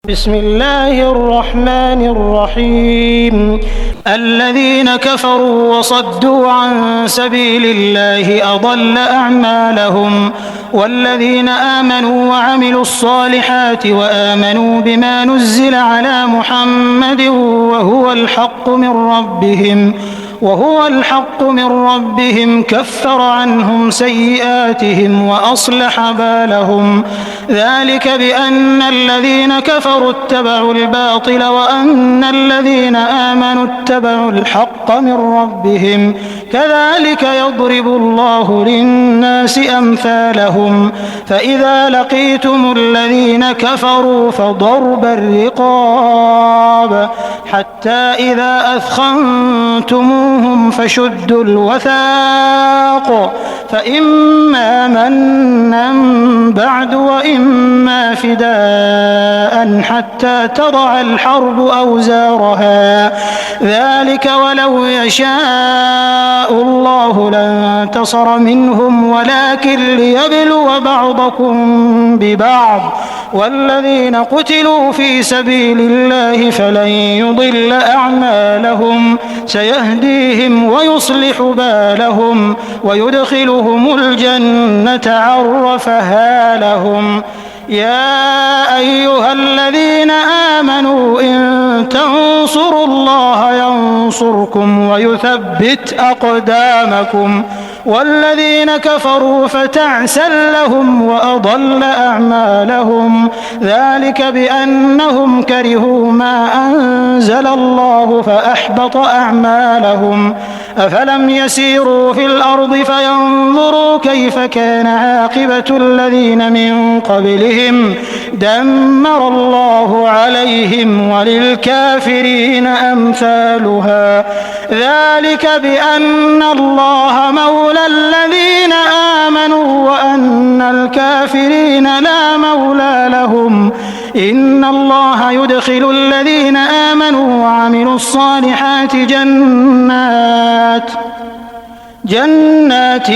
بسم الله الرحمن الرحيم. الذين كفروا وصدوا عن سبيل الله أضل أعمالهم، والذين آمنوا وعملوا الصالحات وآمنوا بما نزل على محمد وهو الحق من ربهم كفر عنهم سيئاتهم وأصلح بالهم. ذلك بأن الذين كفروا اتبعوا الباطل وأن الذين آمنوا اتبعوا الحق من ربهم، كذلك يضرب الله للناس أمثالهم. فإذا لقيتم الذين كفروا فضرب الرقاب حتى إذا أثخنتموهم فشدوا الوثاق، فإما منا بعد وإما فداء حتى تضع الحرب أوزارها. ذلك ولو يشاء الله لانتصر منهم ولكن ليبلو بعضكم ببعض، والذين قتلوا في سبيل الله فلن يضل أعمالهم، سيهديهم ويصلح بالهم ويدخلهم الجنة عرفها لهم. يا أيها الذين آمنوا إن تنصروا الله ينصركم ويثبت أقدامكم، والذين كفروا فتعسا لهم وأضل أعمالهم. ذلك بأنهم كرهوا ما أنزل الله فأحبط أعمالهم. أفلم يسيروا في الأرض فينظروا كيف كان عاقبة الذين من قبلهم، دمر الله عليهم وللكافرين أمثالها. ذلك بأن الله مولى الذين آمنوا وأن الكافرين لا مولى لهم. إن الله يدخل الذين آمنوا وعملوا الصالحات جنات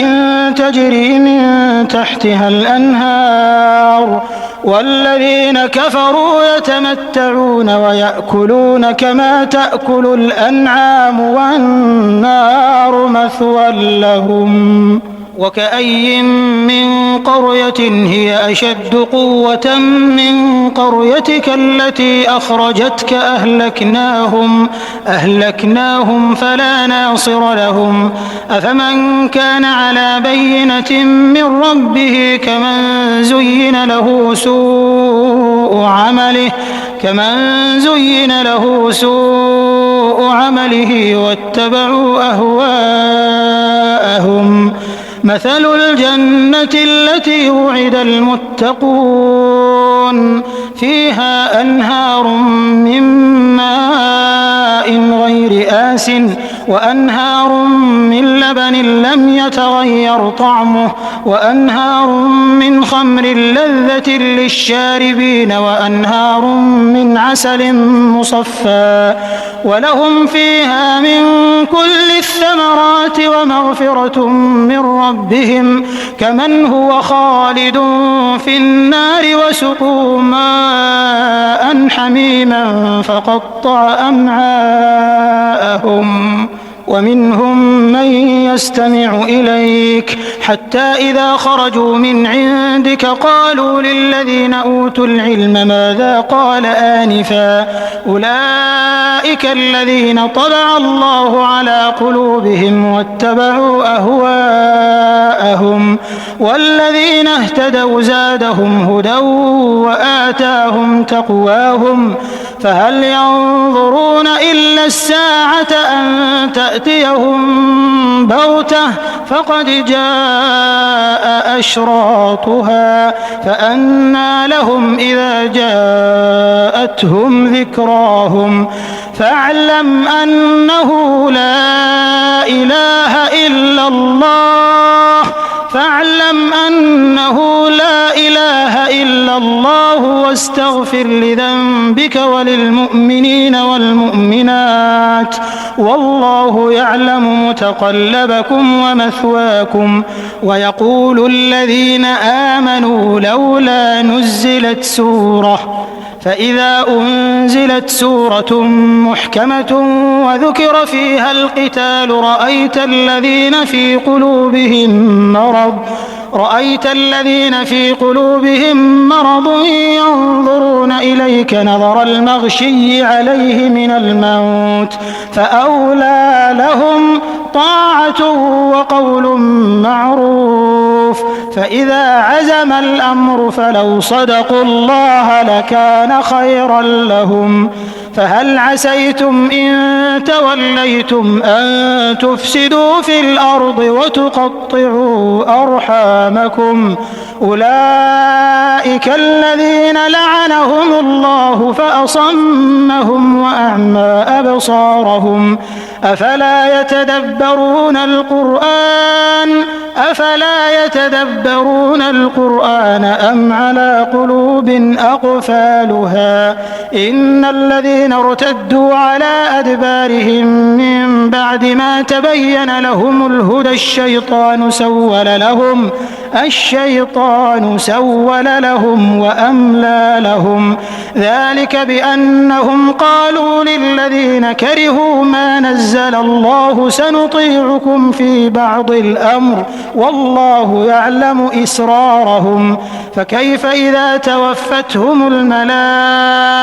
تجري من تحتها الأنهار، والذين كفروا يتمتعون ويأكلون كما تأكل الأنعام والنار مثوى لهم. وكأي من قرية هي أشد قوة من قريتك التي أخرجتك أهلكناهم فلا ناصر لهم. أفمن كان على بينة من ربه كمن زين له سوء عمله واتبعوا أهواءهم. مثل الجنة التي وعد المتقون فيها أنهار من ماء غير آسٍ وأنهار من لبن لم يتغير طعمه وأنهار من خمر لذة للشاربين وأنهار من عسل مصفى، ولهم فيها من كل الثمرات ومغفرة من ربهم كمن هو خالد في النار وسقوا ماء حميما فقطع أمعاءهم. ومنهم من يستمع إليك حتى إذا خرجوا من عندك قالوا للذين أوتوا العلم ماذا قال آنفا، أولئك الذين طبع الله على قلوبهم واتبعوا أهواءهم، والذين اهتدوا زادهم هدى وآتاهم تقواهم. فهل ينظرون إلا الساعة أن تأتيهم بغتة فقد جاء أشراطها، فأنى لهم إذا جاءتهم ذكراهم. فاعلم أنه لا إله إلا الله واستغفر لذنبك وللمؤمنين والمؤمنات، والله يعلم متقلبكم ومثواكم. ويقول الذين آمنوا لولا نزلت سورة فإذا أنزلت سورة محكمة وذكر فيها القتال رأيت الذين في قلوبهم مرض ينظرون إليك نظر المغشي عليه من الموت فأولى لهم طاعة وقول معروف. فإذا عزم الأمر فلو صدقوا الله لكان خيرا لهم. فهل عسيتم إن توليتم أن تفسدوا في الأرض وتقطعوا أرحامكم؟ أولئك الذين لعنهم الله فأصمهم وأعمى أبصارهم. أفلا يتدبرون القرآن أم على قلوب أقفالها؟ إن الذين ارتدوا على أدبارهم من بعد ما تبين لهم الهدى الشيطان سول لهم وأملى لهم. ذلك بأنهم قالوا للذين كرهوا ما نزل الله سنطيعكم في بعض الأمر والله يعلم إسرارهم. فكيف إذا توفتهم الملائكة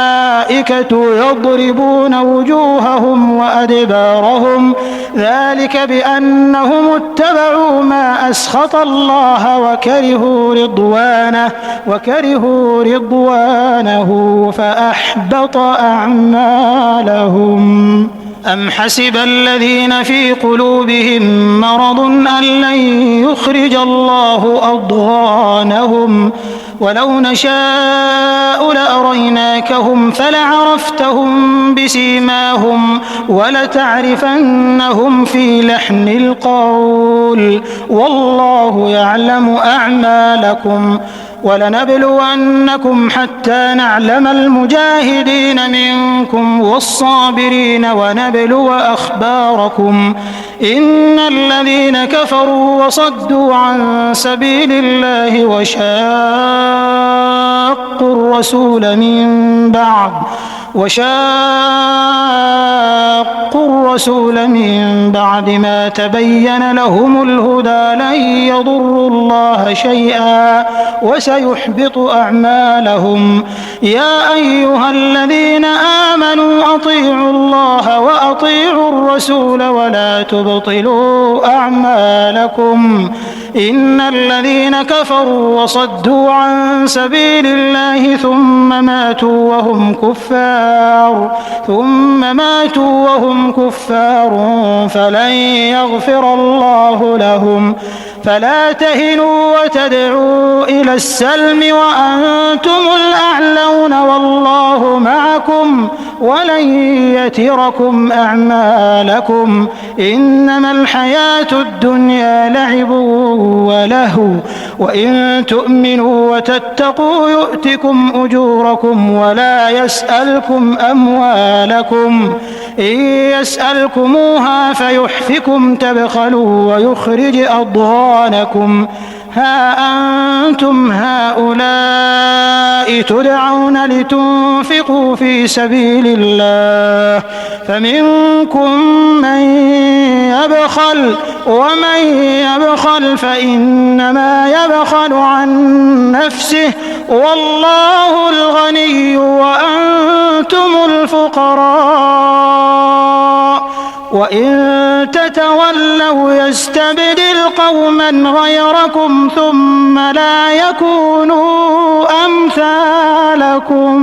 يضربون وجوههم وأدبارهم؟ ذلك بأنهم اتبعوا ما أسخط الله وكرهوا رضوانه فأحبط أعمالهم. أم حسب الذين في قلوبهم مرض أن لن يخرج الله أضغانهم؟ ولو نشاء لأريناكهم فلعرفتهم بسيماهم ولتعرفنهم في لحن القول والله يعلم أعمالكم. ولنبلونكم حتى نعلم المجاهدين منكم والصابرين ونبلو أخباركم. إن الذين كفروا وصدوا عن سبيل الله وشاقوا الرسول من بعد ما تبين لهم الهدى لن يضروا الله شيئا وسيحبط أعمالهم. يا أيها الذين آمنوا أطيعوا الله وأطيعوا الرسول ولا تبطلوا أعمالكم. إن الذين كفروا وصدوا عن سبيل الله ثم ماتوا وهم كفار فلن يغفر الله لهم. فلا تهنوا وتدعوا إلى السلم وأنتم الأعلون والله معكم ولن يتركم أعمالكم. إنما الحياة الدنيا لعب ولهو وإن تؤمنوا وتتقوا يؤتكم أجوركم ولا يسألكم أموالكم. إن يسألكموها فيحفكم تبخلوا ويخرج أضغانكم. ها أنتم هؤلاء تدعون لتنفقوا في سبيل الله فمنكم من يبخل ومن يبخل فإنما يبخل عن نفسه والله الغني وأنتم الفقراء. وإن تتولوا يستبدل قوما غيركم ثم لا يكونوا أمثالكم.